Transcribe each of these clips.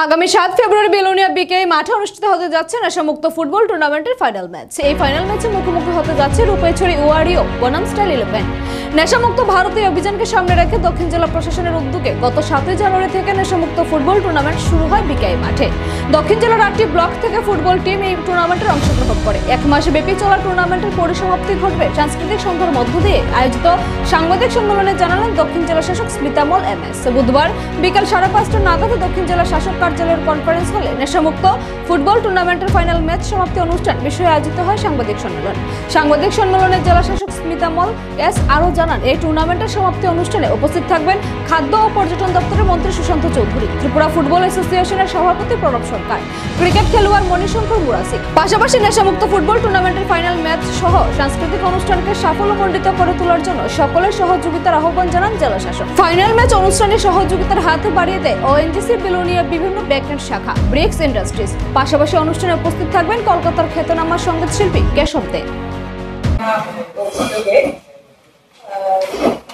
আগামী 7 ফেব্রুয়ারি বেলোনিয়া বিকেএ মাঠে অনুষ্ঠিত হতে যাচ্ছে নেশামুক্ত ফুটবল টুর্নামেন্টের ফাইনাল ম্যাচ। এই ফাইনাল ম্যাচে মুখোমুখি হতে যাচ্ছে রূপেছড়ি ওয়ারিও বনাম স্টাইল 11। নেশামুক্ত ভারতীয় অভিযানকে সামনে রেখে দক্ষিণ জেলা প্রশাসনের উদ্যোগে গত 7 জানুয়ারি থেকে নেশামুক্ত ফুটবল টুর্নামেন্ট শুরু হয় বিকেএ মাঠে। দক্ষিণ জেলার 8টি ব্লক থেকে ফুটবল টিম এই টুর্নামেন্টে অংশগ্রহণ করে। এক মাস ব্যাপী চলা টুর্নামেন্টের পরিসমাপ্তি ঘটবে সাংস্কৃতিক সন্ধ্যার মধ্য দিয়ে আয়োজিত সাংবাদিক সম্মেলনে জানালেন দক্ষিণ জেলা শাসক স্মিতামল এমএস। বুধবার বিকাল 5:30 নাগাদ দক্ষিণ জেলা শাসক কার্যালয়ের কনফারেন্স হলে নেশামুক্ত ফুটবল টুর্নামেন্টের ফাইনাল ম্যাচ সমাপ্তি অনুষ্ঠান বিষয়ে আয়োজিত হয় সাংবাদিক সম্মেলন। সাংবাদিক সম্মেলনে জেলা শাসক স্মিতামল এস আরও জানান, এই টুর্নামেন্টের সমাপ্তি অনুষ্ঠানে উপস্থিত থাকবেন খাদ্য ও পর্যটন দপ্তরের মন্ত্রী সুশান্ত চৌধুরী, ত্রিপুরা ফুটবল অ্যাসোসিয়েশনের সভাপতি প্রণব সরকার, ক্রিকেট খেলোয়াড় মণিশঙ্কর মুরাসি। পাশাপাশি নেশামুক্ত ফুটবল টুর্নামেন্টের ফাইনাল ম্যাচ সহ সাংস্কৃতিক অনুষ্ঠানকে সাফল্যমণ্ডিত করে তোলার জন্য সকলের সহযোগিতার আহ্বান জানান জেলা শাসক। ফাইনাল ম্যাচ অনুষ্ঠানে সহযোগিতার হাত বাড়িয়ে দেয় ওএনজিসি বেলোনিয়া বিভিন্ন ব্যাকএন্ড শাখা, ব্রিক্স ইন্ডাস্ট্রিজ। পাশাপাশি অনুষ্ঠানে উপস্থিত থাকবেন কলকাতার খ্যাতনামা সঙ্গীত শিল্পী কেশব দে।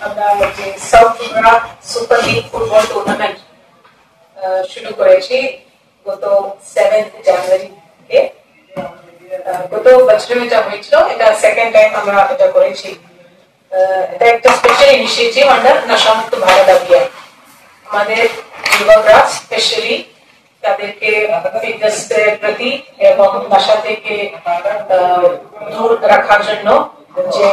আমরা যে south Tripura super league football tournament শুরু করেছি গত 7 জানুয়ারি থেকে। গত বছরে যেটা হয়েছিল, এটা সেকেন্ড টাইম আমরা এটা করেছি। এটা একটা স্পেশাল ইনিশিয়েটিভ আন্ডার নেশামুক্ত ভারত অভিযান। আমাদের যুবকরা স্পেশালি তাদেরকে ফিটনেসের প্রতি এবং নেশা থেকে দূর রাখার জন্য যে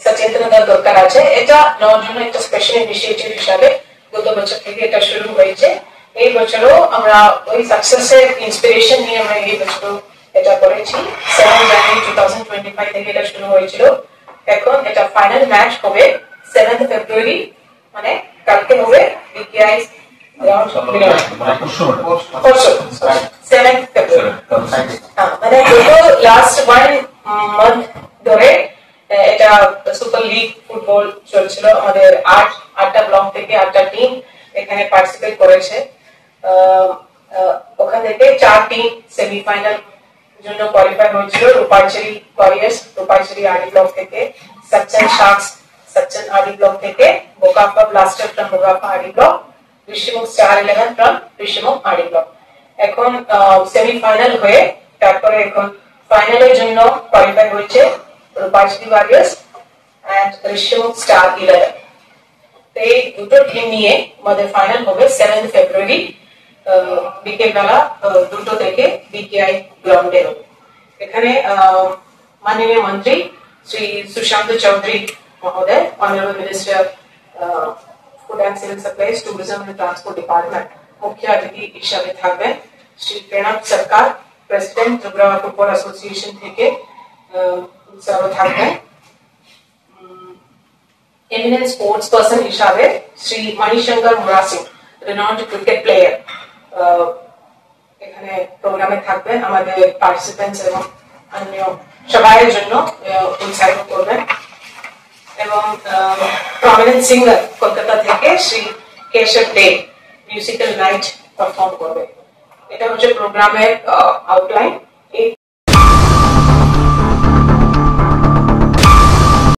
সচেতনতা দরকার আছে, এটা নেওয়ার জন্য একটা স্পেশাল ইনিশিয়েটিভ হিসাবে গত বছর থেকে এটা শুরু হয়েছে। এই বছরও আমরা ওই সাকসেসের ইন্সপিরেশন নিয়ে আমরা এই বছরও এটা করেছি। 7 জানুয়ারি 2025 থেকে এটা শুরু হয়েছিল। এখন এটা ফাইনাল ম্যাচ হবে 7 ফেব্রুয়ারি, মানে কালকে হবে বিকেআই মানে লাস্ট 1 মান্থ ধরে এটা সুপার লিগ ফুটবল চলছিল। আমাদের 8টা ব্লক থেকে 8টা টিম এখানে পার্টিসিপেট করেছে। ওখান থেকে 4 টিম সেমিফাইনাল জন্য কোয়ালিফাই হয়েছিল। Rupaichhari warriors Rupaichhari RD block থেকে, Sachchan sharks Sachchan RD block থেকে, Bokafa blaster from Bokafa RD block, Rishyamukh star 11 from Rishyamukh RD block. এখন সেমিফাইনাল হয়ে তারপরে এখন ফাইনালের জন্য কোয়ালিফাই হয়েছে Rupaichhari warriors and Rishyamukh star 11। এই দুটো টিম নিয়ে আমাদের ফাইনাল হবে 7 ফেব্রুয়ারি বিকেল বেলা 2টো থেকে বিকেআই গ্রাউন্ডে হবে। এখানে মাননীয় মন্ত্রী শ্রী সুশান্ত চৌধুরী মহোদয়, honourable minister food and civil supplies, tourism and transport department মুখ্য অতিথি হিসাবে থাকবেন। Shri Pranab Sarkar, president Tripura football association থেকে থাকবেন। এমিনেন্ট স্পোর্টস পার্সন হিসাবে Shri Manishankar Murasi, renowned cricket player, এখানে প্রোগ্রামে থাকবেন। আমাদের পার্টিসিপেন্টস এবং অন্য সবাইয়ের জন্য উৎসাহিত করবেন। এবং প্রমিনেন্ট সিঙ্গার কলকাতা থেকে শ্রী কেশব দে মিউজিক্যাল নাইট পারফর্ম করবে। এটা হচ্ছে প্রোগ্রামের আউটলাইন।